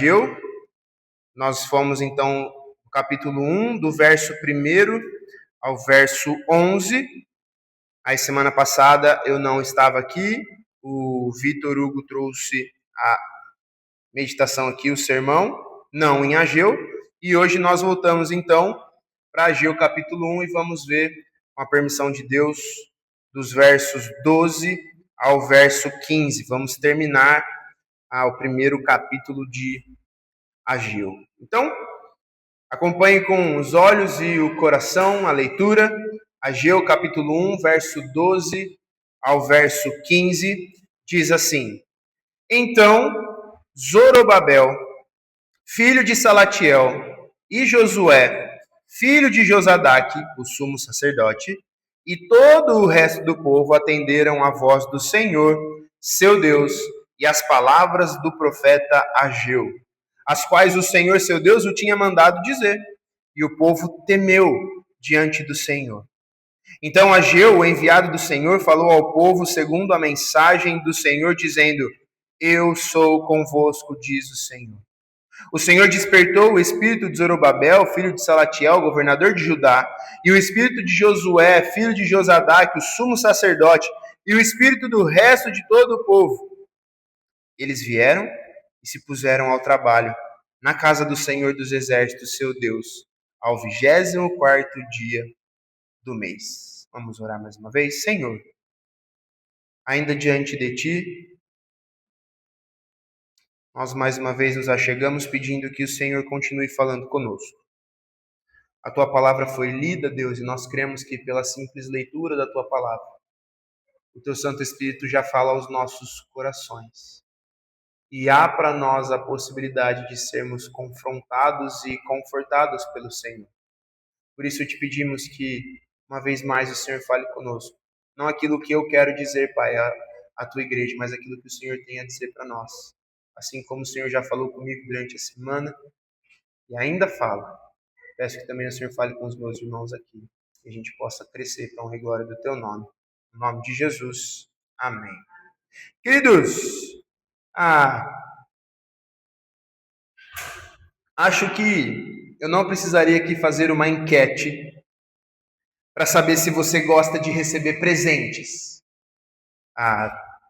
Ageu. Nós fomos então no capítulo 1, do verso 1 ao verso 11. A semana passada eu não estava aqui, o Vitor Hugo trouxe a meditação aqui, o sermão, não em Ageu, e hoje nós voltamos então para Ageu capítulo 1 e vamos ver, com a permissão de Deus, dos versos 12 ao verso 15. Vamos terminar o primeiro capítulo de Ageu. Então, acompanhe com os olhos e o coração a leitura. Ageu capítulo 1, verso 12 ao verso 15, diz assim: Então Zorobabel, filho de Salatiel, e Josué, filho de Josadaque, o sumo sacerdote, e todo o resto do povo atenderam à voz do Senhor, seu Deus, e às palavras do profeta Ageu, as quais o Senhor, seu Deus, o tinha mandado dizer. E o povo temeu diante do Senhor. Então Ageu, o enviado do Senhor, falou ao povo segundo a mensagem do Senhor, dizendo: Eu sou convosco, diz o Senhor. O Senhor despertou o espírito de Zorobabel, filho de Salatiel, governador de Judá, e o espírito de Josué, filho de Josadaque, o sumo sacerdote, e o espírito do resto de todo o povo. Eles vieram e se puseram ao trabalho na casa do Senhor dos Exércitos, seu Deus, ao 24º dia do mês. Vamos orar mais uma vez. Senhor, ainda diante de Ti, nós mais uma vez nos achegamos pedindo que o Senhor continue falando conosco. A Tua palavra foi lida, Deus, e nós cremos que pela simples leitura da Tua palavra, o Teu Santo Espírito já fala aos nossos corações. E há para nós a possibilidade de sermos confrontados e confortados pelo Senhor. Por isso te pedimos que, uma vez mais, o Senhor fale conosco. Não aquilo que eu quero dizer, Pai, à Tua igreja, mas aquilo que o Senhor tem a dizer para nós. Assim como o Senhor já falou comigo durante a semana e ainda fala, peço que também o Senhor fale com os meus irmãos aqui, que a gente possa crescer para a honra e glória do Teu nome. Em nome de Jesus. Amém. Queridos, acho que eu não precisaria aqui fazer uma enquete para saber se você gosta de receber presentes.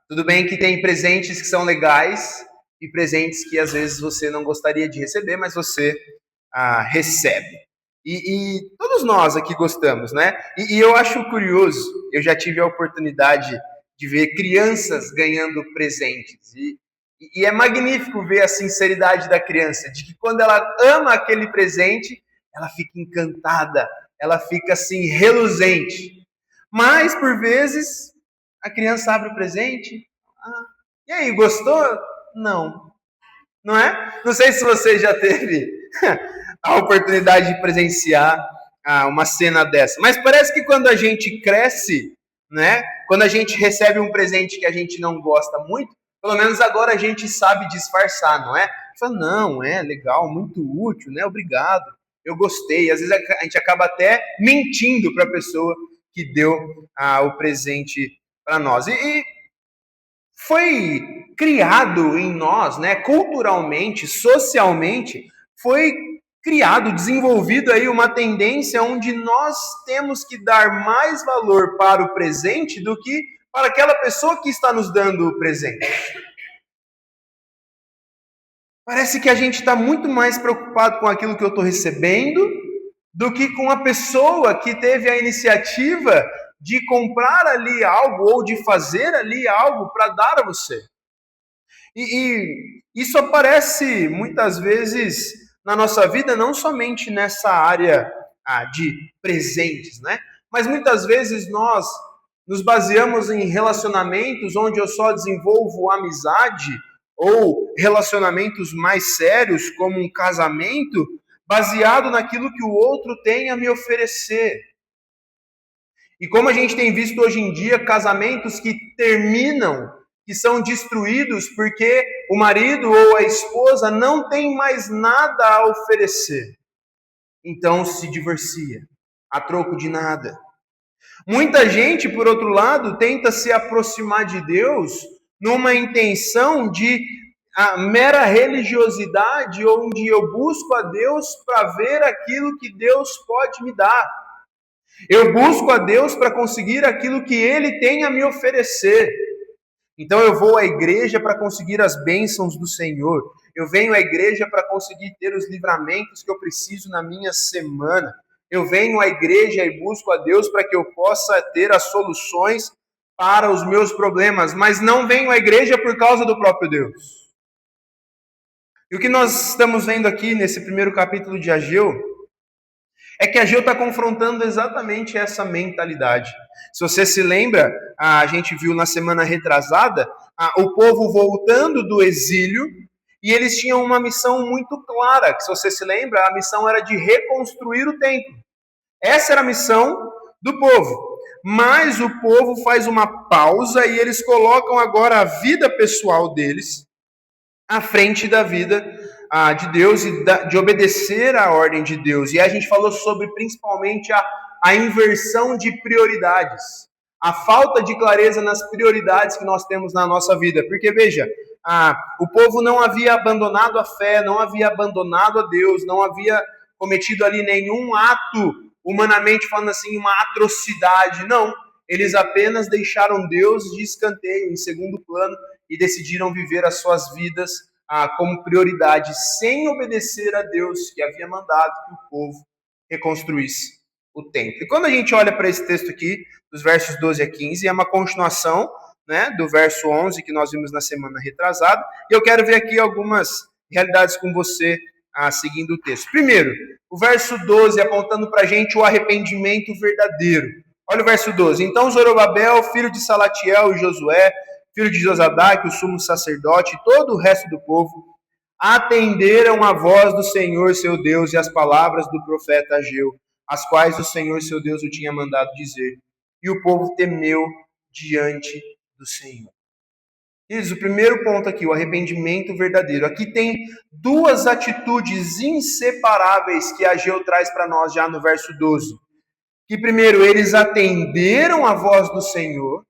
Tudo bem que tem presentes que são legais e presentes que às vezes você não gostaria de receber, mas você recebe. E todos nós aqui gostamos, né? E eu acho curioso, eu já tive a oportunidade de ver crianças ganhando presentes. E é magnífico ver a sinceridade da criança, de que quando ela ama aquele presente, ela fica encantada, ela fica assim, reluzente. Mas, por vezes, a criança abre o presente, e aí, gostou? Não. Não é? Não sei se você já teve a oportunidade de presenciar uma cena dessa, mas parece que quando a gente cresce, né, quando a gente recebe um presente que a gente não gosta muito, pelo menos agora a gente sabe disfarçar, não é? Fala, não, é legal, muito útil, né? Obrigado, eu gostei. Às vezes a gente acaba até mentindo para a pessoa que deu o presente para nós. E foi criado em nós, né? Culturalmente, socialmente, foi criado, desenvolvido aí uma tendência onde nós temos que dar mais valor para o presente do que para aquela pessoa que está nos dando o presente. Parece que a gente está muito mais preocupado com aquilo que eu estou recebendo do que com a pessoa que teve a iniciativa de comprar ali algo ou de fazer ali algo para dar a você. E isso aparece muitas vezes na nossa vida, não somente nessa área de presentes, né? Mas muitas vezes nós nos baseamos em relacionamentos onde eu só desenvolvo amizade ou relacionamentos mais sérios, como um casamento, baseado naquilo que o outro tem a me oferecer. E como a gente tem visto hoje em dia, casamentos que terminam, que são destruídos porque o marido ou a esposa não tem mais nada a oferecer. Então se divorcia, a troco de nada. Muita gente, por outro lado, tenta se aproximar de Deus numa intenção de a mera religiosidade onde eu busco a Deus para ver aquilo que Deus pode me dar. Eu busco a Deus para conseguir aquilo que Ele tem a me oferecer. Então eu vou à igreja para conseguir as bênçãos do Senhor. Eu venho à igreja para conseguir ter os livramentos que eu preciso na minha semana. Eu venho à igreja e busco a Deus para que eu possa ter as soluções para os meus problemas, mas não venho à igreja por causa do próprio Deus. E o que nós estamos vendo aqui nesse primeiro capítulo de Ageu é que Ageu está confrontando exatamente essa mentalidade. Se você se lembra, a gente viu na semana retrasada, o povo voltando do exílio, e eles tinham uma missão muito clara, que se você se lembra, a missão era de reconstruir o templo. Essa era a missão do povo. Mas o povo faz uma pausa e eles colocam agora a vida pessoal deles à frente da vida de Deus e de obedecer à ordem de Deus. E a gente falou sobre principalmente a inversão de prioridades, a falta de clareza nas prioridades que nós temos na nossa vida. Porque veja, o povo não havia abandonado a fé, não havia abandonado a Deus, não havia cometido ali nenhum ato, humanamente falando assim, uma atrocidade. Não, eles apenas deixaram Deus de escanteio, em segundo plano, e decidiram viver as suas vidas como prioridade, sem obedecer a Deus, que havia mandado que o povo reconstruísse o templo. E quando a gente olha para esse texto aqui, dos versos 12 a 15, é uma continuação, né, do verso 11, que nós vimos na semana retrasada, e eu quero ver aqui algumas realidades com você, seguindo o texto. Primeiro, o verso 12, apontando para a gente o arrependimento verdadeiro. Olha o verso 12. Então Zorobabel, filho de Salatiel, e Josué, filho de Josadaque, o sumo sacerdote, e todo o resto do povo, atenderam a voz do Senhor seu Deus e as palavras do profeta Ageu, as quais o Senhor seu Deus o tinha mandado dizer. E o povo temeu diante do Senhor. Isso, o primeiro ponto aqui, o arrependimento verdadeiro. Aqui tem duas atitudes inseparáveis que Ageu traz para nós já no verso 12. Que primeiro, eles atenderam a voz do Senhor,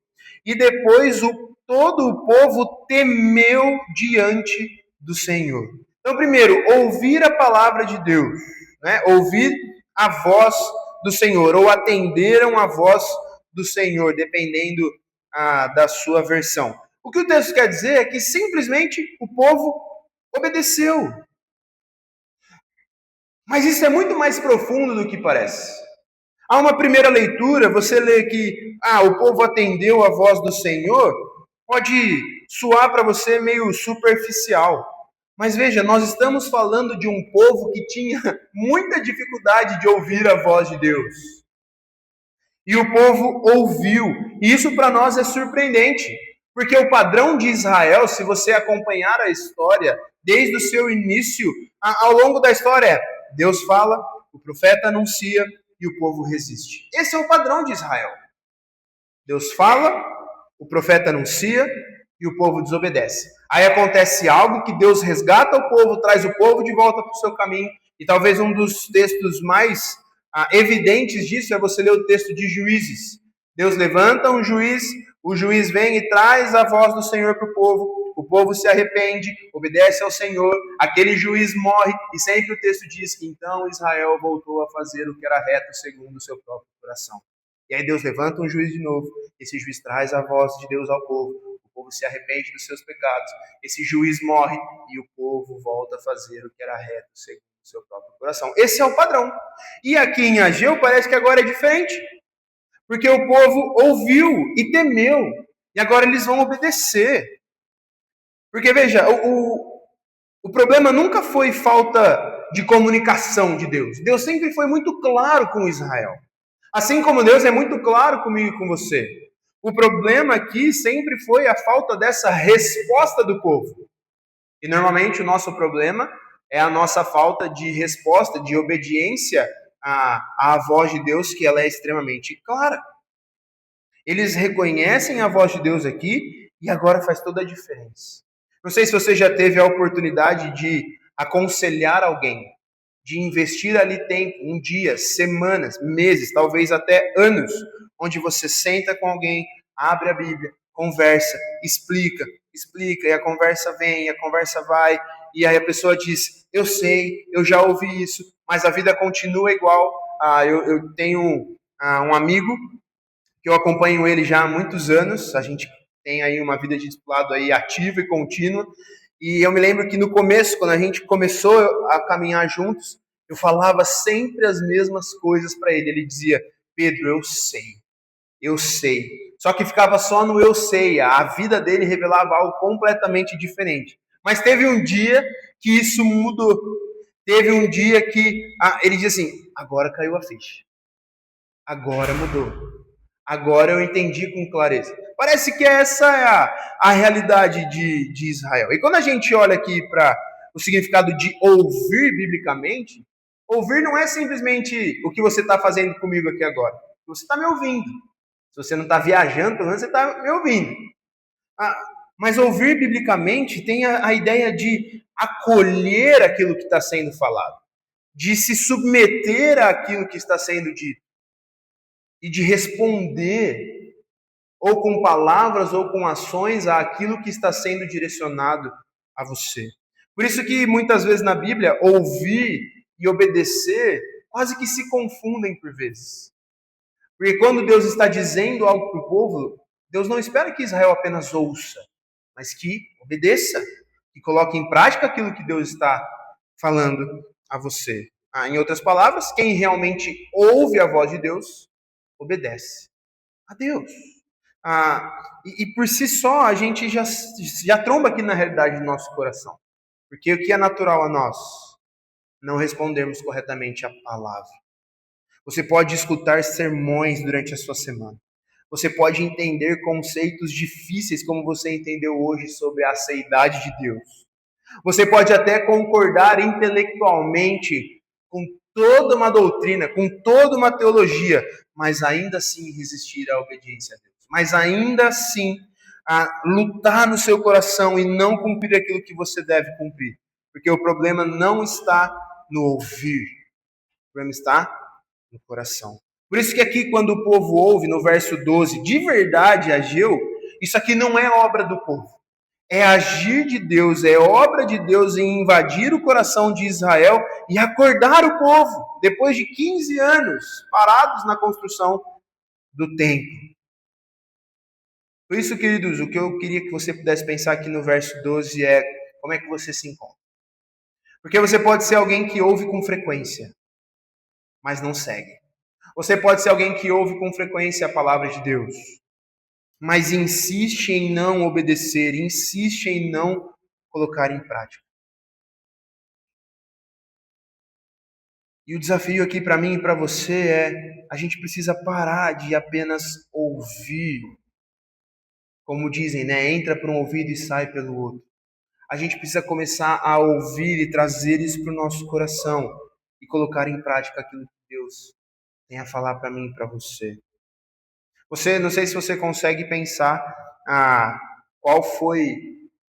e depois todo o povo temeu diante do Senhor. Então, primeiro, ouvir a palavra de Deus, né? Ouvir a voz do Senhor, ou atenderam a voz do Senhor, dependendo da sua versão. O que o texto quer dizer é que simplesmente o povo obedeceu. Mas isso é muito mais profundo do que parece. Há uma primeira leitura, você lê que o povo atendeu a voz do Senhor, pode soar para você meio superficial. Mas veja, nós estamos falando de um povo que tinha muita dificuldade de ouvir a voz de Deus. E o povo ouviu. E isso para nós é surpreendente. Porque o padrão de Israel, se você acompanhar a história, desde o seu início, ao longo da história, Deus fala, o profeta anuncia e o povo resiste. Esse é o padrão de Israel. Deus fala, o profeta anuncia e o povo desobedece. Aí acontece algo que Deus resgata o povo, traz o povo de volta para o seu caminho. E talvez um dos textos mais evidentes disso é você ler o texto de Juízes. Deus levanta um juiz, o juiz vem e traz a voz do Senhor para o povo se arrepende, obedece ao Senhor, aquele juiz morre, e sempre o texto diz que então Israel voltou a fazer o que era reto segundo o seu próprio coração. E aí Deus levanta um juiz de novo, esse juiz traz a voz de Deus ao povo se arrepende dos seus pecados, esse juiz morre e o povo volta a fazer o que era reto segundo o seu próprio coração. Esse é o padrão. E aqui em Ageu parece que agora é diferente. Porque o povo ouviu e temeu. E agora eles vão obedecer. Porque, veja, o problema nunca foi falta de comunicação de Deus. Deus sempre foi muito claro com Israel. Assim como Deus é muito claro comigo e com você. O problema aqui sempre foi a falta dessa resposta do povo. E normalmente o nosso problema é a nossa falta de resposta, de obediência à voz de Deus, que ela é extremamente clara. Eles reconhecem a voz de Deus aqui e agora faz toda a diferença. Não sei se você já teve a oportunidade de aconselhar alguém, de investir ali tempo, um dia, semanas, meses, talvez até anos, onde você senta com alguém, abre a Bíblia, conversa, explica, explica, e a conversa vem, e a conversa vai, e aí a pessoa diz, eu sei, eu já ouvi isso, mas a vida continua igual. Eu tenho um amigo que eu acompanho ele já há muitos anos, a gente tem aí uma vida de discipulado aí ativa e contínua, e eu me lembro que no começo, quando a gente começou a caminhar juntos, eu falava sempre as mesmas coisas para ele. Ele dizia, Pedro, eu sei. Só que ficava só no eu sei, a vida dele revelava algo completamente diferente. Mas teve um dia que isso mudou. Teve um dia que ele disse assim, agora caiu a ficha. Agora mudou. Agora eu entendi com clareza. Parece que essa é a realidade de Israel. E quando a gente olha aqui para o significado de ouvir biblicamente, ouvir não é simplesmente o que você está fazendo comigo aqui agora. Você está me ouvindo. Se você não está viajando, pelo menos você está me ouvindo. Mas ouvir biblicamente tem a ideia de acolher aquilo que está sendo falado, de se submeter àquilo que está sendo dito e de responder ou com palavras ou com ações àquilo que está sendo direcionado a você. Por isso que muitas vezes na Bíblia, ouvir e obedecer quase que se confundem por vezes. Porque quando Deus está dizendo algo para o povo, Deus não espera que Israel apenas ouça, mas que obedeça, que coloque em prática aquilo que Deus está falando a você. Em outras palavras, quem realmente ouve a voz de Deus, obedece a Deus. E por si só, a gente já tromba aqui na realidade do nosso coração. Porque o que é natural a nós? Não respondermos corretamente a palavra. Você pode escutar sermões durante a sua semana. Você pode entender conceitos difíceis como você entendeu hoje sobre a aceidade de Deus. Você pode até concordar intelectualmente com toda uma doutrina, com toda uma teologia, mas ainda assim resistir à obediência a Deus. Mas ainda assim lutar no seu coração e não cumprir aquilo que você deve cumprir. Porque o problema não está no ouvir, o problema está no coração. Por isso que aqui quando o povo ouve, no verso 12, de verdade Ageu, isso aqui não é obra do povo. É agir de Deus, é obra de Deus em invadir o coração de Israel e acordar o povo, depois de 15 anos parados na construção do templo. Por isso, queridos, o que eu queria que você pudesse pensar aqui no verso 12 é como é que você se encontra. Porque você pode ser alguém que ouve com frequência, mas não segue. Você pode ser alguém que ouve com frequência a palavra de Deus, mas insiste em não obedecer, insiste em não colocar em prática. E o desafio aqui para mim e para você é, a gente precisa parar de apenas ouvir. Como dizem, né? Entra por um ouvido e sai pelo outro. A gente precisa começar a ouvir e trazer isso para o nosso coração e colocar em prática aquilo que Deus tem a falar para mim e para você. Não sei se você consegue pensar qual foi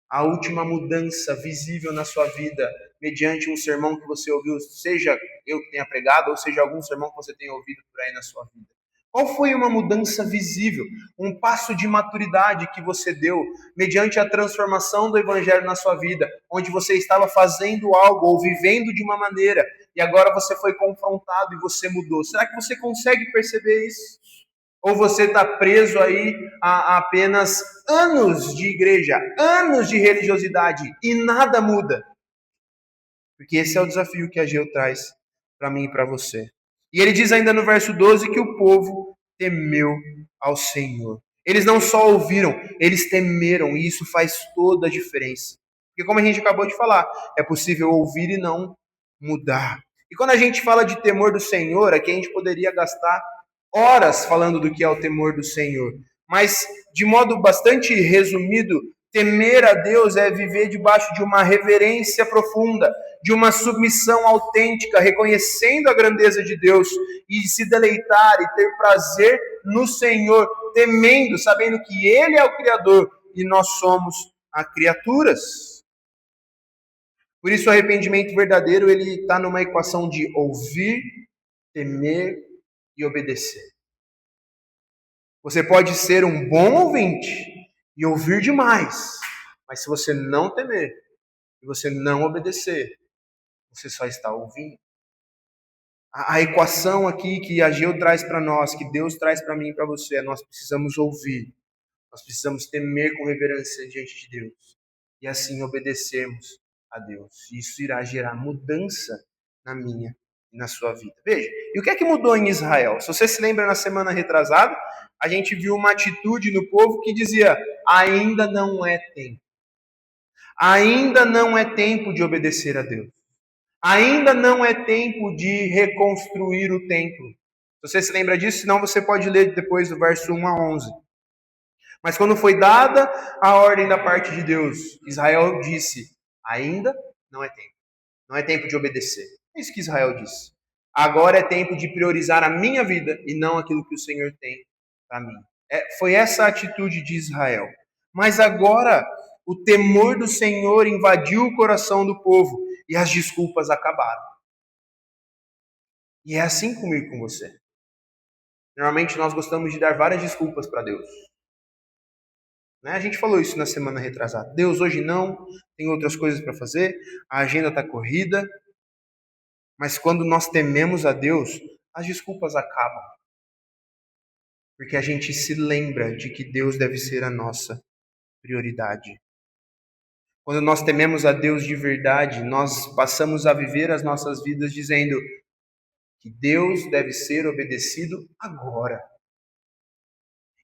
a última mudança visível na sua vida mediante um sermão que você ouviu, seja eu que tenha pregado ou seja algum sermão que você tenha ouvido por aí na sua vida. Qual foi uma mudança visível, um passo de maturidade que você deu mediante a transformação do Evangelho na sua vida, onde você estava fazendo algo ou vivendo de uma maneira e agora você foi confrontado e você mudou? Será que você consegue perceber isso? Ou você está preso aí a apenas anos de igreja, anos de religiosidade e nada muda? Porque esse é o desafio que Ageu traz para mim e para você. E ele diz ainda no verso 12 que o povo temeu ao Senhor. Eles não só ouviram, eles temeram, e isso faz toda a diferença. Porque como a gente acabou de falar, é possível ouvir e não mudar. E quando a gente fala de temor do Senhor, aqui a gente poderia gastar horas falando do que é o temor do Senhor. Mas, de modo bastante resumido, temer a Deus é viver debaixo de uma reverência profunda, de uma submissão autêntica, reconhecendo a grandeza de Deus e se deleitar e ter prazer no Senhor, temendo, sabendo que Ele é o Criador e nós somos as criaturas. Por isso o arrependimento verdadeiro ele está numa equação de ouvir, temer e obedecer. Você pode ser um bom ouvinte e ouvir demais, Mas se você não temer e você não obedecer, você só está ouvindo. A equação aqui que Ageu traz para nós, que Deus traz para mim e para você, é nós precisamos ouvir. Nós precisamos temer com reverência diante de Deus. E assim obedecermos a Deus. Isso irá gerar mudança na minha e na sua vida. Veja, e o que é que mudou em Israel? Se você se lembra, na semana retrasada, a gente viu uma atitude no povo que dizia: ainda não é tempo. Ainda não é tempo de obedecer a Deus. Ainda não é tempo de reconstruir o templo. Se você se lembra disso, senão você pode ler depois do verso 1 a 11. Mas quando foi dada a ordem da parte de Deus, Israel disse: ainda não é tempo. Não é tempo de obedecer. É isso que Israel disse. Agora é tempo de priorizar a minha vida e não aquilo que o Senhor tem para mim. Foi essa a atitude de Israel. Mas agora o temor do Senhor invadiu o coração do povo e as desculpas acabaram. E é assim comigo e com você. Normalmente nós gostamos de dar várias desculpas para Deus. A gente falou isso na semana retrasada. Deus, hoje não, tem outras coisas para fazer, a agenda está corrida. Mas quando nós tememos a Deus, as desculpas acabam. Porque a gente se lembra de que Deus deve ser a nossa prioridade. Quando nós tememos a Deus de verdade, nós passamos a viver as nossas vidas dizendo que Deus deve ser obedecido agora.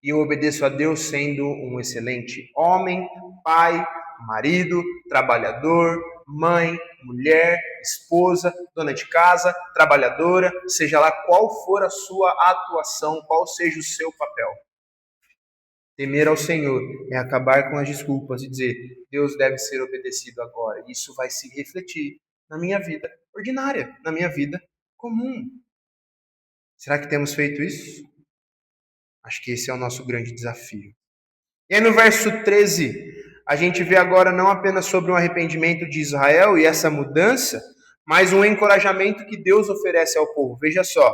E eu obedeço a Deus sendo um excelente homem, pai, marido, trabalhador, mãe, mulher, esposa, dona de casa, trabalhadora, seja lá qual for a sua atuação, qual seja o seu papel. Temer ao Senhor é acabar com as desculpas e dizer: Deus deve ser obedecido agora. Isso vai se refletir na minha vida ordinária, na minha vida comum. Será que temos feito isso? Acho que esse é o nosso grande desafio. E aí no verso 13, a gente vê agora não apenas sobre um arrependimento de Israel e essa mudança, mas um encorajamento que Deus oferece ao povo. Veja só,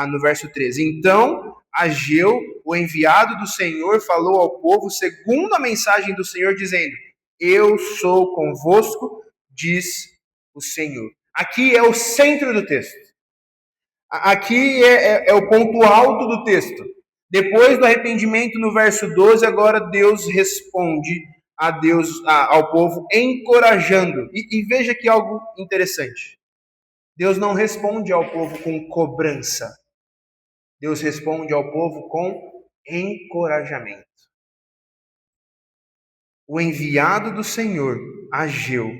no verso 13. Então, Ageu, o enviado do Senhor, falou ao povo segundo a mensagem do Senhor, dizendo: eu sou convosco, diz o Senhor. Aqui é o centro do texto. Aqui é o ponto alto do texto. Depois do arrependimento, no verso 12, agora Deus responde ao povo, encorajando. E veja que algo interessante. Deus não responde ao povo com cobrança. Deus responde ao povo com encorajamento. O enviado do Senhor, Ageu,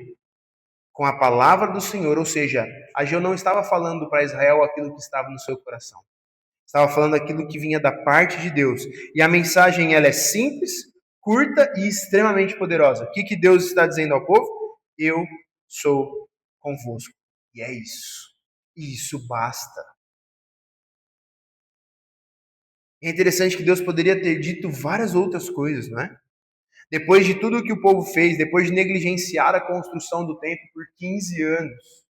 com a palavra do Senhor, ou seja, Ageu não estava falando para Israel aquilo que estava no seu coração. Estava falando aquilo que vinha da parte de Deus. E a mensagem ela é simples, curta e extremamente poderosa. O que Deus está dizendo ao povo? Eu sou convosco. E é isso. E isso basta. É interessante que Deus poderia ter dito várias outras coisas, não é? Depois de tudo que o povo fez, depois de negligenciar a construção do templo por 15 anos,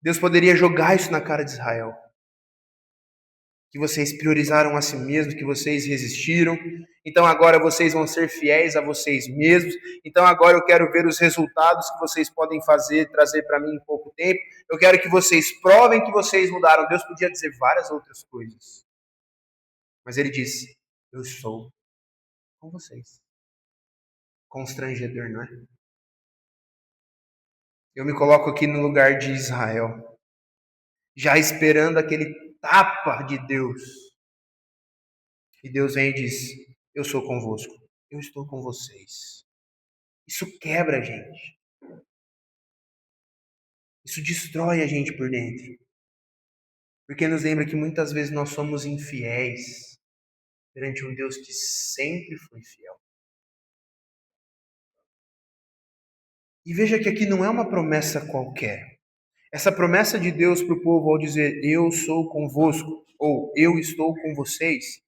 Deus poderia jogar isso na cara de Israel. Que vocês priorizaram a si mesmos, que vocês resistiram. Então agora vocês vão ser fiéis a vocês mesmos. Então agora eu quero ver os resultados que vocês podem fazer, trazer para mim em pouco tempo. Eu quero que vocês provem que vocês mudaram. Deus podia dizer várias outras coisas. Mas ele disse: eu estou com vocês. Constrangedor, não é? Eu me coloco aqui no lugar de Israel, já esperando aquele tapa de Deus. E Deus vem e diz: eu sou convosco, eu estou com vocês. Isso quebra a gente. Isso destrói a gente por dentro. Porque nos lembra que muitas vezes nós somos infiéis perante um Deus que sempre foi fiel. E veja que aqui não é uma promessa qualquer. Essa promessa de Deus para o povo ao dizer: eu sou convosco, ou eu estou com vocês,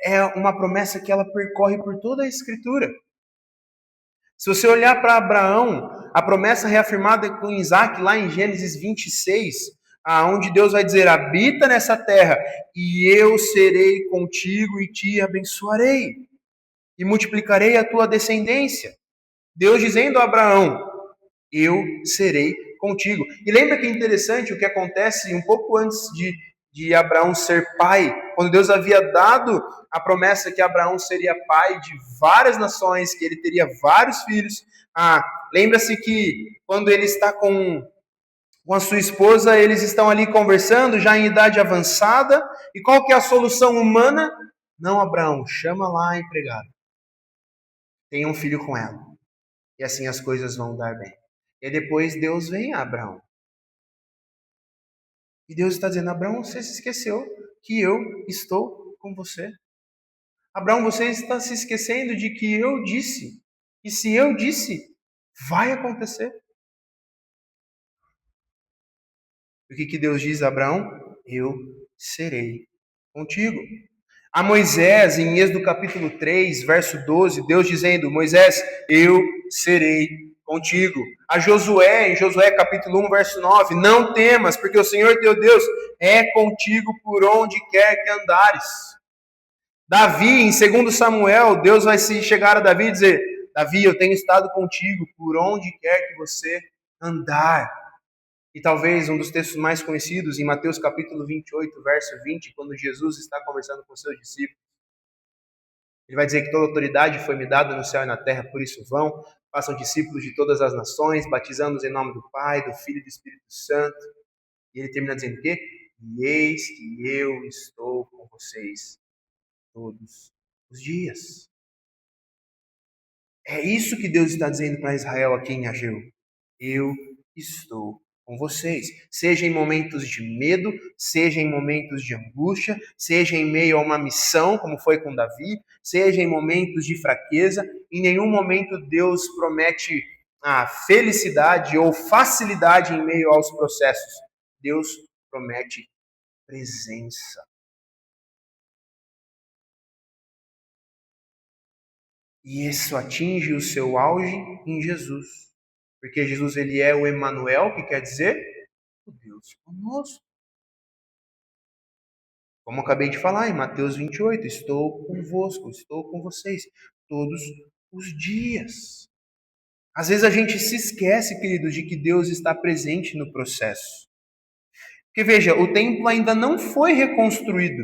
é uma promessa que ela percorre por toda a Escritura. Se você olhar para Abraão, a promessa reafirmada com Isaac lá em Gênesis 26, onde Deus vai dizer: habita nessa terra e eu serei contigo e te abençoarei e multiplicarei a tua descendência. Deus dizendo a Abraão: eu serei contigo. E lembra que é interessante o que acontece um pouco antes de Abraão ser pai, quando Deus havia dado a promessa que Abraão seria pai de várias nações, que ele teria vários filhos. Lembra-se que quando ele está com a sua esposa, eles estão ali conversando, já em idade avançada, e qual que é a solução humana? Não, Abraão, chama lá a empregada, tenha um filho com ela, e assim as coisas vão dar bem. E depois Deus vem a Abraão. E Deus está dizendo: Abraão, você se esqueceu que eu estou com você. Abraão, você está se esquecendo de que eu disse. E se eu disse, vai acontecer. O que Deus diz a Abraão? Eu serei contigo. A Moisés, em Êxodo capítulo 3, verso 12, Deus dizendo: Moisés, eu serei contigo. A Josué, em Josué capítulo 1, verso 9, não temas, porque o Senhor teu Deus é contigo por onde quer que andares. Davi, em 2 Samuel, Deus vai se chegar a Davi e dizer: Davi, eu tenho estado contigo por onde quer que você andar. E talvez um dos textos mais conhecidos, em Mateus capítulo 28, verso 20, quando Jesus está conversando com seus discípulos, ele vai dizer que toda autoridade foi me dada no céu e na terra, por isso vão, façam discípulos de todas as nações, batizando-os em nome do Pai, do Filho e do Espírito Santo. E ele termina dizendo o quê? E eis que eu estou com vocês todos os dias. É isso que Deus está dizendo para Israel aqui em Ageu. Eu estou com vocês. Seja em momentos de medo, seja em momentos de angústia, seja em meio a uma missão, como foi com Davi, seja em momentos de fraqueza, em nenhum momento Deus promete a felicidade ou facilidade em meio aos processos. Deus promete presença. E isso atinge o seu auge em Jesus. Porque Jesus ele é o Emanuel, que quer dizer o Deus conosco. Como eu acabei de falar em Mateus 28, estou convosco, estou com vocês todos os dias. Às vezes a gente se esquece, queridos, de que Deus está presente no processo. Porque veja, o templo ainda não foi reconstruído.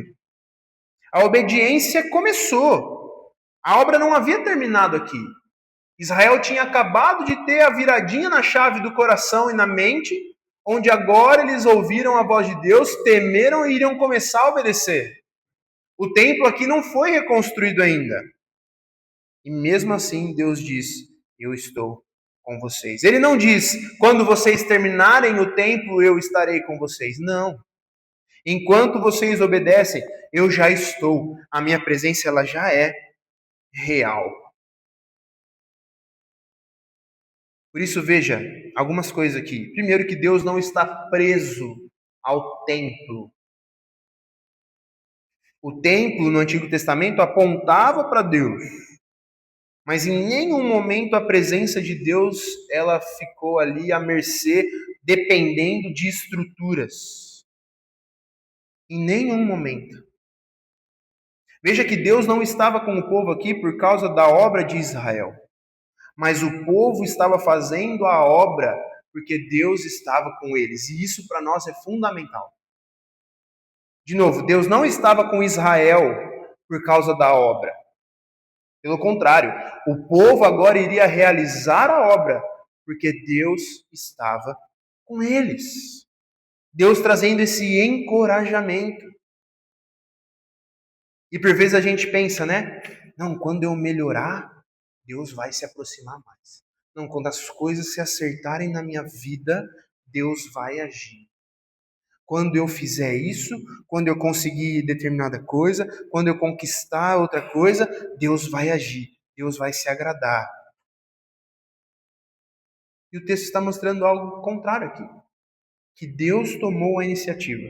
A obediência começou. A obra não havia terminado aqui. Israel tinha acabado de ter a viradinha na chave do coração e na mente, onde agora eles ouviram a voz de Deus, temeram e iriam começar a obedecer. O templo aqui não foi reconstruído ainda. E mesmo assim Deus diz: eu estou com vocês. Ele não diz: quando vocês terminarem o templo, eu estarei com vocês. Não. Enquanto vocês obedecem, eu já estou. A minha presença ela já é real. Por isso, veja algumas coisas aqui. Primeiro, que Deus não está preso ao templo. O templo no Antigo Testamento apontava para Deus, mas em nenhum momento a presença de Deus ela ficou ali à mercê, dependendo de estruturas. Em nenhum momento. Veja que Deus não estava com o povo aqui por causa da obra de Israel, mas o povo estava fazendo a obra porque Deus estava com eles, e isso para nós é fundamental. De novo, Deus não estava com Israel por causa da obra. Pelo contrário, o povo agora iria realizar a obra, porque Deus estava com eles. Deus trazendo esse encorajamento. E por vezes a gente pensa, né? Não, quando eu melhorar, Deus vai se aproximar mais. Não, quando as coisas se acertarem na minha vida, Deus vai agir. Quando eu fizer isso, quando eu conseguir determinada coisa, quando eu conquistar outra coisa, Deus vai agir, Deus vai se agradar. E o texto está mostrando algo contrário aqui. Que Deus tomou a iniciativa,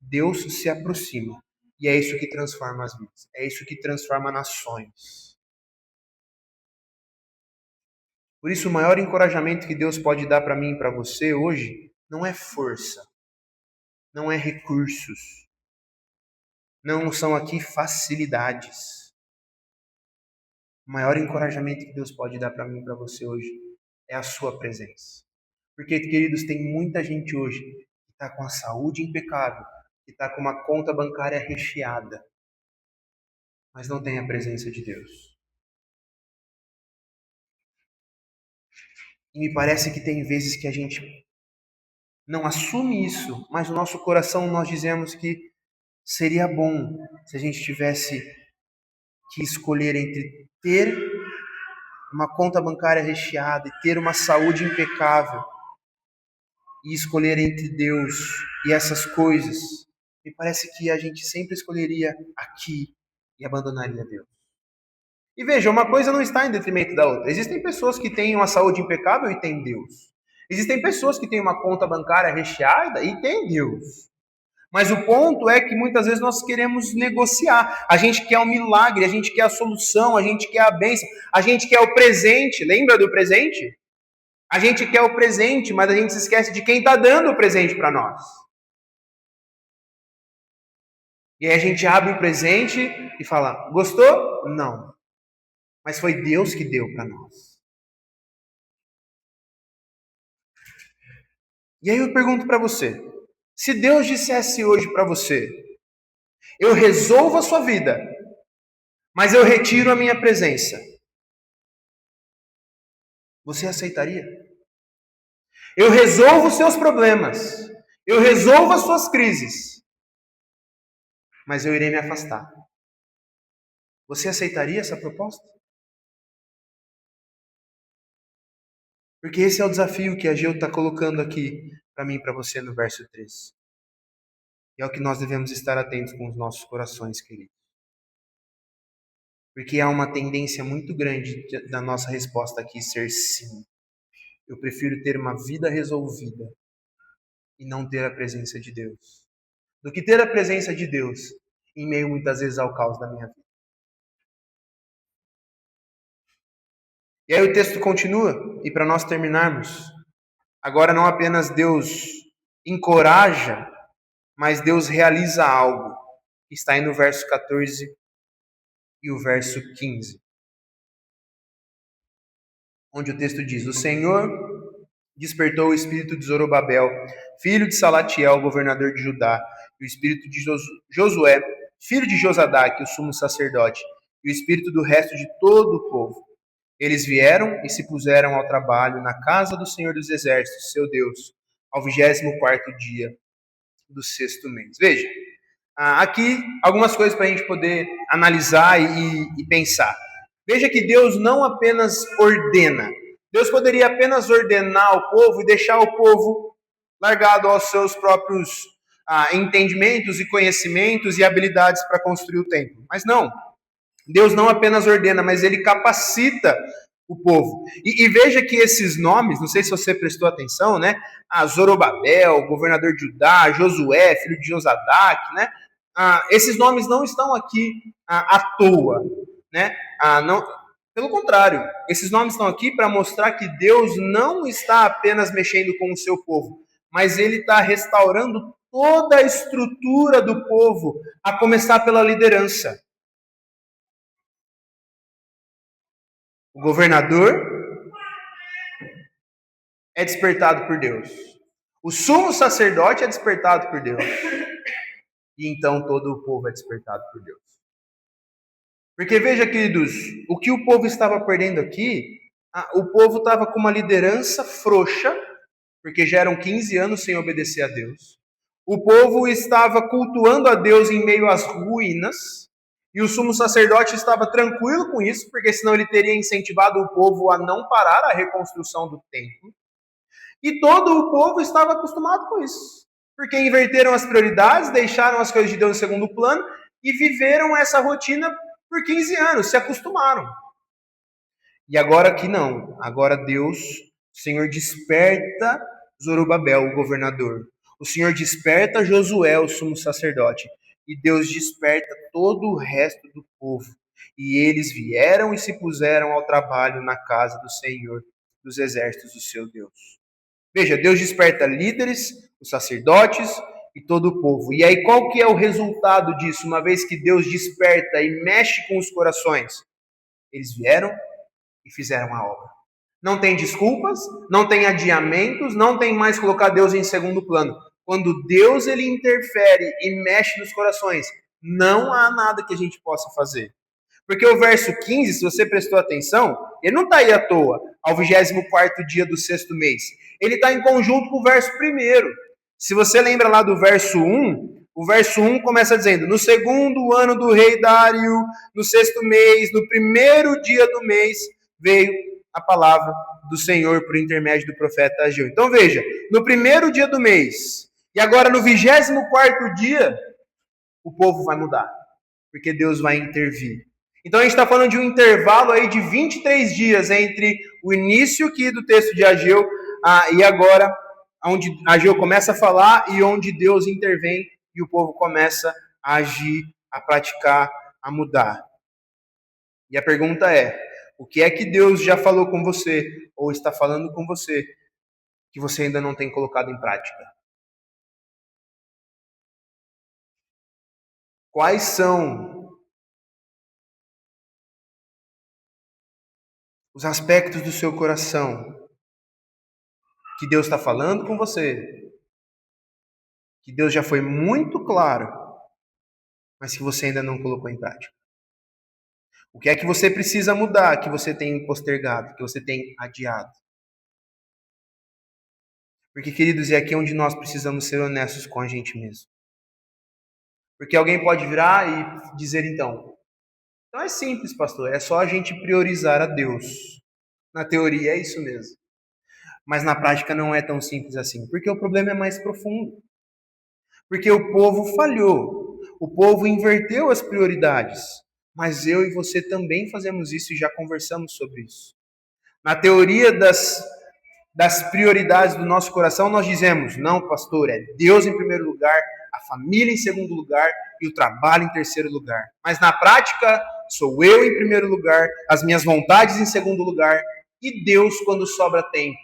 Deus se aproxima. E é isso que transforma as vidas, é isso que transforma nações. Por isso, o maior encorajamento que Deus pode dar para mim e para você hoje não é força, não é recursos, não são aqui facilidades, O maior encorajamento que Deus pode dar para mim e para você hoje é a sua presença. Porque, queridos, tem muita gente hoje que está com a saúde impecável, que está com uma conta bancária recheada, mas não tem a presença de Deus. E me parece que tem vezes que a gente não assume isso, mas no nosso coração nós dizemos que seria bom se a gente tivesse que escolher entre ter uma conta bancária recheada e ter uma saúde impecável e escolher entre Deus e essas coisas. Me parece que a gente sempre escolheria aqui e abandonaria Deus. E veja, uma coisa não está em detrimento da outra. Existem pessoas que têm uma saúde impecável e têm Deus. Existem pessoas que têm uma conta bancária recheada e têm Deus. Mas o ponto é que muitas vezes nós queremos negociar. A gente quer o milagre, a gente quer a solução, a gente quer a bênção, a gente quer o presente. Lembra do presente? A gente quer o presente, mas a gente se esquece de quem está dando o presente para nós. E aí a gente abre o presente e fala, gostou? Não. Mas foi Deus que deu para nós. E aí eu pergunto para você, se Deus dissesse hoje para você, eu resolvo a sua vida, mas eu retiro a minha presença, você aceitaria? Eu resolvo os seus problemas, eu resolvo as suas crises, mas eu irei me afastar. Você aceitaria essa proposta? Porque esse é o desafio que a Geu está colocando aqui para mim e para você no verso 3. E é o que nós devemos estar atentos com os nossos corações, queridos. Porque há uma tendência muito grande da nossa resposta aqui ser sim. Eu prefiro ter uma vida resolvida e não ter a presença de Deus, do que ter a presença de Deus em meio muitas vezes ao caos da minha vida. E aí o texto continua, e para nós terminarmos, agora não apenas Deus encoraja, mas Deus realiza algo. Está aí no verso 14 e o verso 15. Onde o texto diz, o Senhor despertou o espírito de Zorobabel, filho de Salatiel, governador de Judá, e o espírito de Josué, filho de Josadaque, o sumo sacerdote, e o espírito do resto de todo o povo. Eles vieram e se puseram ao trabalho na casa do Senhor dos Exércitos, seu Deus, ao 24º dia do 6º mês. Veja, aqui algumas coisas para a gente poder analisar e pensar. Veja que Deus não apenas ordena. Deus poderia apenas ordenar o povo e deixar o povo largado aos seus próprios entendimentos e conhecimentos e habilidades para construir o templo. Mas não. Deus não apenas ordena, mas ele capacita o povo. E veja que esses nomes, não sei se você prestou atenção, né? Zorobabel, governador de Judá, Josué, filho de Josadaque, né? Esses nomes não estão aqui à toa, né? Não, pelo contrário, esses nomes estão aqui para mostrar que Deus não está apenas mexendo com o seu povo, mas ele está restaurando toda a estrutura do povo, a começar pela liderança. O governador é despertado por Deus. O sumo sacerdote é despertado por Deus. E então todo o povo é despertado por Deus. Porque veja, queridos, o que o povo estava perdendo aqui, o povo estava com uma liderança frouxa, porque já eram 15 anos sem obedecer a Deus. O povo estava cultuando a Deus em meio às ruínas. E o sumo sacerdote estava tranquilo com isso, porque senão ele teria incentivado o povo a não parar a reconstrução do templo. E todo o povo estava acostumado com isso, porque inverteram as prioridades, deixaram as coisas de Deus em segundo plano e viveram essa rotina por 15 anos, se acostumaram. E agora que não, agora Deus, o Senhor desperta Zorobabel, o governador. O Senhor desperta Josué, o sumo sacerdote. E Deus desperta todo o resto do povo. E eles vieram e se puseram ao trabalho na casa do Senhor dos exércitos, do seu Deus. Veja, Deus desperta líderes, os sacerdotes e todo o povo. E aí qual que é o resultado disso, uma vez que Deus desperta e mexe com os corações? Eles vieram e fizeram a obra. Não tem desculpas, não tem adiamentos, não tem mais colocar Deus em segundo plano. Quando Deus ele interfere e mexe nos corações, não há nada que a gente possa fazer. Porque o verso 15, se você prestou atenção, ele não está aí à toa, ao 24º dia do 6º mês. Ele está em conjunto com o verso 1º. Se você lembra lá do verso 1, o verso 1 começa dizendo: no segundo ano do rei Dário, no 6º mês, no primeiro dia do mês, veio a palavra do Senhor por intermédio do profeta Ageu. Então veja, no primeiro dia do mês, e agora no 24º dia, o povo vai mudar, porque Deus vai intervir. Então a gente está falando de um intervalo aí de 23 dias entre o início aqui do texto de Ageu e agora, onde Ageu começa a falar e onde Deus intervém e o povo começa a agir, a praticar, a mudar. E a pergunta é: o que é que Deus já falou com você, ou está falando com você, que você ainda não tem colocado em prática? Quais são os aspectos do seu coração que Deus está falando com você, que Deus já foi muito claro, mas que você ainda não colocou em prática? O que é que você precisa mudar, que você tem postergado, que você tem adiado? Porque, queridos, é aqui onde nós precisamos ser honestos com a gente mesmo. Porque alguém pode virar e dizer então é simples, pastor, é só a gente priorizar a Deus. Na teoria é isso mesmo. Mas na prática não é tão simples assim, porque o problema é mais profundo. Porque o povo falhou, o povo inverteu as prioridades. Mas eu e você também fazemos isso e já conversamos sobre isso. Na teoria das prioridades do nosso coração, nós dizemos: não, pastor, é Deus em primeiro lugar, a família em segundo lugar e o trabalho em terceiro lugar. Mas na prática, sou eu em primeiro lugar, as minhas vontades em segundo lugar, e Deus, quando sobra tempo,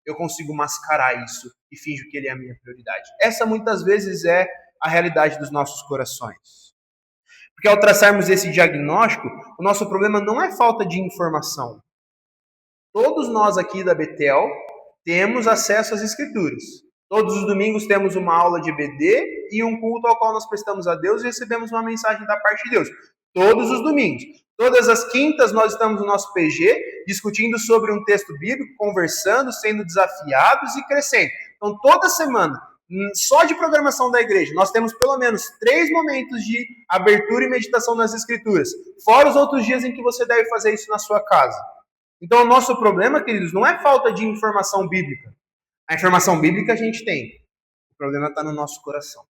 eu consigo mascarar isso e finjo que Ele é a minha prioridade. Essa muitas vezes é a realidade dos nossos corações. Porque ao traçarmos esse diagnóstico, o nosso problema não é falta de informação. Todos nós aqui da Betel temos acesso às Escrituras. Todos os domingos temos uma aula de EBD e um culto ao qual nós prestamos a Deus e recebemos uma mensagem da parte de Deus. Todos os domingos. Todas as quintas nós estamos no nosso PG discutindo sobre um texto bíblico, conversando, sendo desafiados e crescendo. Então toda semana, só de programação da igreja, nós temos pelo menos 3 momentos de abertura e meditação nas Escrituras. Fora os outros dias em que você deve fazer isso na sua casa. Então, o nosso problema, queridos, não é falta de informação bíblica. A informação bíblica a gente tem. O problema está no nosso coração.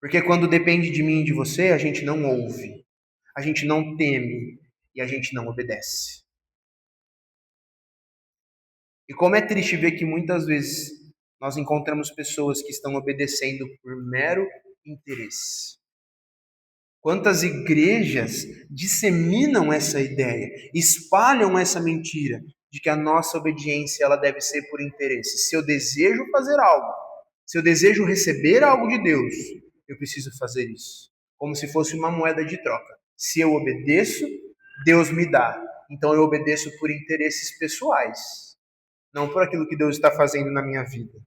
Porque quando depende de mim e de você, a gente não ouve, a gente não teme e a gente não obedece. E como é triste ver que muitas vezes nós encontramos pessoas que estão obedecendo por mero interesse. Quantas igrejas disseminam essa ideia, espalham essa mentira de que a nossa obediência ela deve ser por interesse. Se eu desejo fazer algo, se eu desejo receber algo de Deus, eu preciso fazer isso. Como se fosse uma moeda de troca. Se eu obedeço, Deus me dá. Então eu obedeço por interesses pessoais, não por aquilo que Deus está fazendo na minha vida.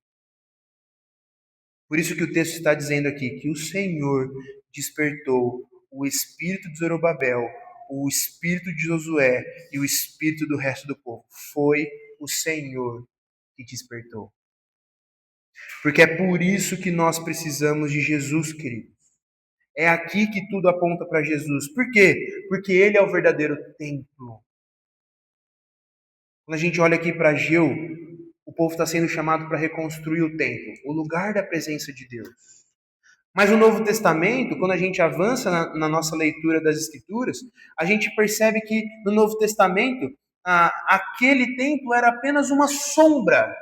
Por isso que o texto está dizendo aqui que o Senhor despertou o espírito de Zorobabel, o espírito de Josué e o espírito do resto do povo. Foi o Senhor que despertou. Porque é por isso que nós precisamos de Jesus, queridos. É aqui que tudo aponta para Jesus. Por quê? Porque Ele é o verdadeiro templo. Quando a gente olha aqui para Ageu, o povo está sendo chamado para reconstruir o templo, o lugar da presença de Deus. Mas no Novo Testamento, quando a gente avança na nossa leitura das Escrituras, a gente percebe que no Novo Testamento, aquele templo era apenas uma sombra,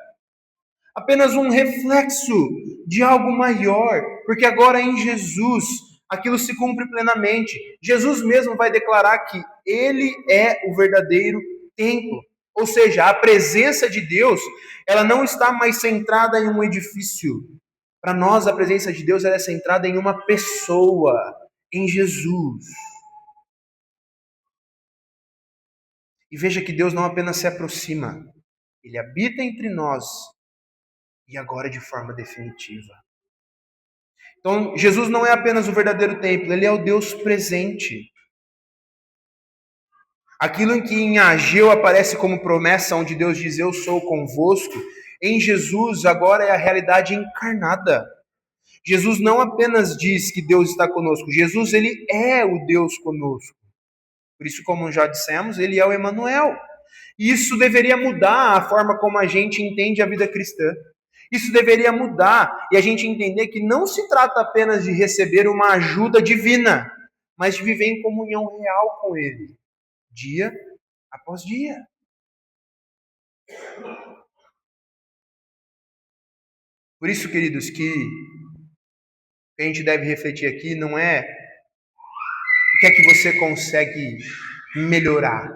apenas um reflexo de algo maior, porque agora em Jesus aquilo se cumpre plenamente. Jesus mesmo vai declarar que Ele é o verdadeiro templo. Ou seja, a presença de Deus, ela não está mais centrada em um edifício. Para nós, a presença de Deus ela é centrada em uma pessoa, em Jesus. E veja que Deus não apenas se aproxima, Ele habita entre nós e agora de forma definitiva. Então, Jesus não é apenas o verdadeiro templo, Ele é o Deus presente. Aquilo em que em Ageu aparece como promessa, onde Deus diz, eu sou convosco, em Jesus agora é a realidade encarnada. Jesus não apenas diz que Deus está conosco, Jesus ele é o Deus conosco. Por isso, como já dissemos, ele é o Emanuel. E isso deveria mudar a forma como a gente entende a vida cristã. Isso deveria mudar e a gente entender que não se trata apenas de receber uma ajuda divina, mas de viver em comunhão real com Ele, dia após dia. Por isso, queridos, que a gente deve refletir aqui não é o que é que você consegue melhorar,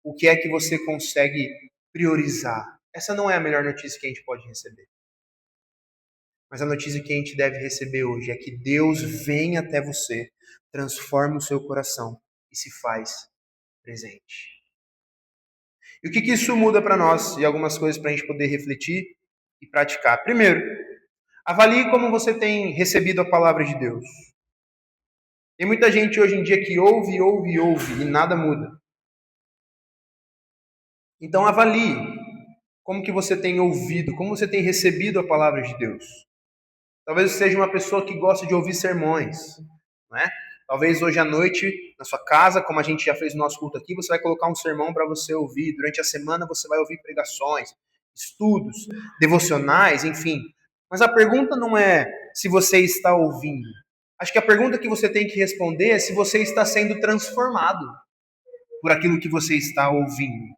o que é que você consegue priorizar. Essa não é a melhor notícia que a gente pode receber. Mas a notícia que a gente deve receber hoje é que Deus vem até você, transforma o seu coração e se faz presente. E o que isso muda para nós? E algumas coisas para a gente poder refletir e praticar. Primeiro, avalie como você tem recebido a palavra de Deus. Tem muita gente hoje em dia que ouve e nada muda. Então avalie como que você tem ouvido, como você tem recebido a palavra de Deus. Talvez você seja uma pessoa que gosta de ouvir sermões, não é? Talvez hoje à noite, na sua casa, como a gente já fez no nosso culto aqui, você vai colocar um sermão para você ouvir. Durante a semana você vai ouvir pregações, estudos, devocionais, enfim. Mas a pergunta não é se você está ouvindo. Acho que a pergunta que você tem que responder é se você está sendo transformado por aquilo que você está ouvindo.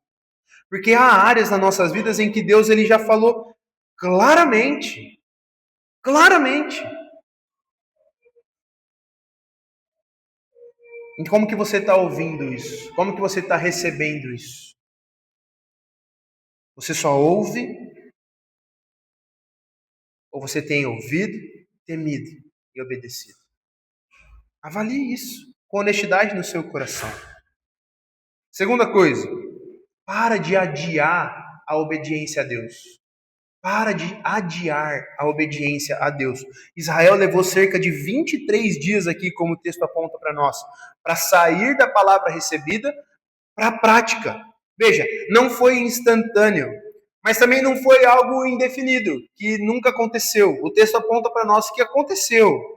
Porque há áreas nas nossas vidas em que Deus ele já falou claramente. Claramente. E como que você está ouvindo isso? Como que você está recebendo isso? Você só ouve? Ou você tem ouvido, temido e obedecido? Avalie isso com honestidade no seu coração. Segunda coisa, para de adiar a obediência a Deus. Para de adiar a obediência a Deus. Israel levou cerca de 23 dias aqui, como o texto aponta para nós, para sair da palavra recebida para a prática. Veja, não foi instantâneo, mas também não foi algo indefinido, que nunca aconteceu. O texto aponta para nós que aconteceu.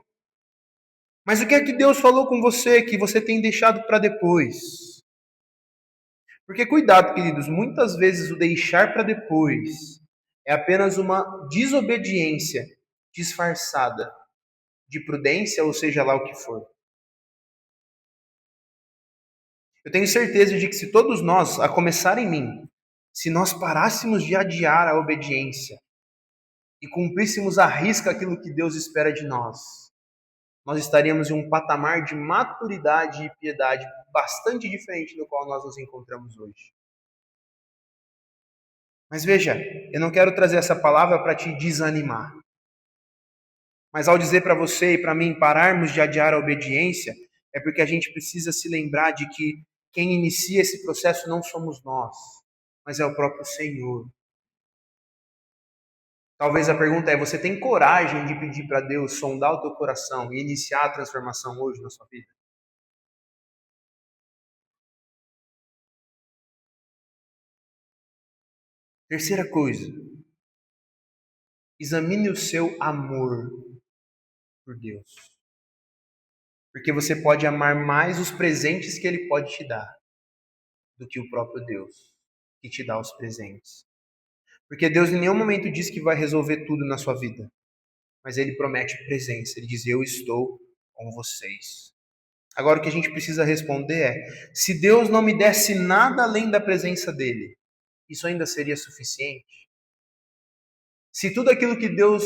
Mas o que é que Deus falou com você que você tem deixado para depois? Porque cuidado, queridos, muitas vezes o deixar para depois é apenas uma desobediência disfarçada de prudência, ou seja lá o que for. Eu tenho certeza de que se todos nós, a começar em mim, se nós parássemos de adiar a obediência e cumpríssemos à risca aquilo que Deus espera de nós, nós estaríamos em um patamar de maturidade e piedade bastante diferente do qual nós nos encontramos hoje. Mas veja, eu não quero trazer essa palavra para te desanimar. Mas ao dizer para você e para mim pararmos de adiar a obediência, é porque a gente precisa se lembrar de que quem inicia esse processo não somos nós, mas é o próprio Senhor. Talvez a pergunta é: você tem coragem de pedir para Deus sondar o teu coração e iniciar a transformação hoje na sua vida? Terceira coisa, examine o seu amor por Deus. Porque você pode amar mais os presentes que Ele pode te dar do que o próprio Deus que te dá os presentes. Porque Deus em nenhum momento diz que vai resolver tudo na sua vida, mas Ele promete presença. Ele diz: eu estou com vocês. Agora o que a gente precisa responder é: se Deus não me desse nada além da presença dEle, isso ainda seria suficiente? Se tudo aquilo que Deus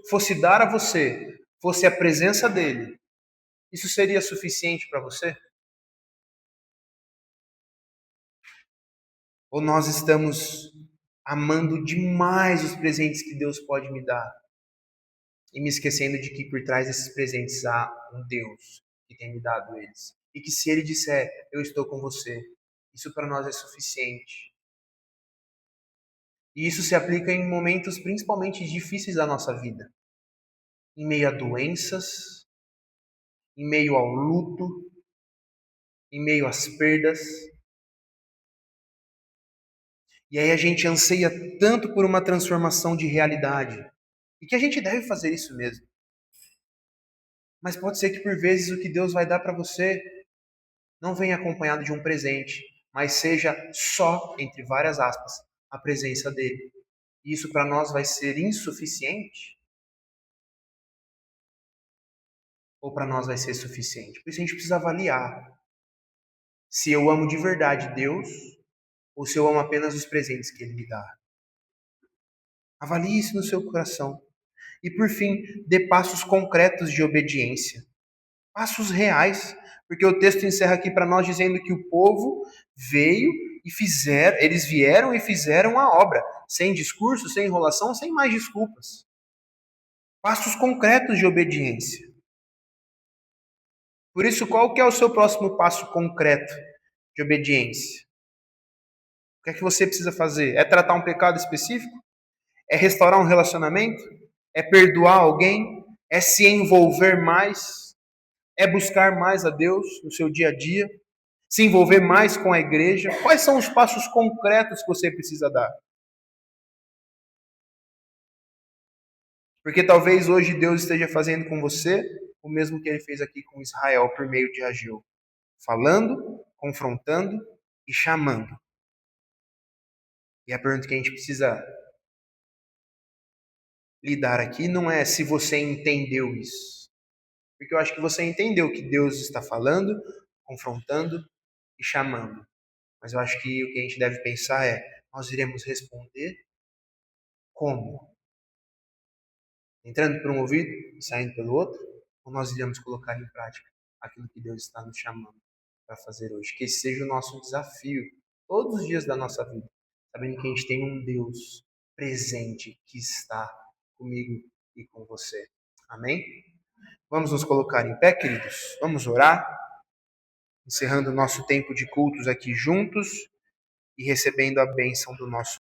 fosse dar a você fosse a presença dEle, isso seria suficiente para você? Ou nós estamos amando demais os presentes que Deus pode me dar e me esquecendo de que por trás desses presentes há um Deus que tem me dado eles? E que se Ele disser, eu estou com você, Isso para nós é suficiente. E isso se aplica em momentos principalmente difíceis da nossa vida. Em meio a doenças, em meio ao luto, em meio às perdas. E aí a gente anseia tanto por uma transformação de realidade. E que a gente deve fazer isso mesmo. Mas pode ser que por vezes o que Deus vai dar para você não venha acompanhado de um presente, mas seja só, entre várias aspas, a presença dele. E isso para nós vai ser insuficiente? Ou para nós vai ser suficiente? Por isso a gente precisa avaliar se eu amo de verdade Deus ou se eu amo apenas os presentes que ele me dá. Avalie isso no seu coração. E por fim, dê passos concretos de obediência. Passos reais. Porque o texto encerra aqui para nós dizendo que o povo veio e eles vieram e fizeram a obra. Sem discurso, sem enrolação, sem mais desculpas. Passos concretos de obediência. Por isso, qual que é o seu próximo passo concreto de obediência? O que é que você precisa fazer? É tratar um pecado específico? É restaurar um relacionamento? É perdoar alguém? É se envolver mais? É buscar mais a Deus no seu dia a dia? Se envolver mais com a igreja? Quais são os passos concretos que você precisa dar? Porque talvez hoje Deus esteja fazendo com você o mesmo que ele fez aqui com Israel por meio de Ageu. Falando, confrontando e chamando. E a pergunta que a gente precisa lidar aqui não é se você entendeu isso. Porque eu acho que você entendeu que Deus está falando, confrontando e chamando. Mas eu acho que o que a gente deve pensar é, nós iremos responder como? Entrando por um ouvido e saindo pelo outro? Ou nós iremos colocar em prática aquilo que Deus está nos chamando para fazer hoje? Que esse seja o nosso desafio todos os dias da nossa vida. Sabendo que a gente tem um Deus presente que está comigo e com você. Amém? Vamos nos colocar em pé, queridos? Vamos orar, encerrando o nosso tempo de cultos aqui juntos e recebendo a bênção do nosso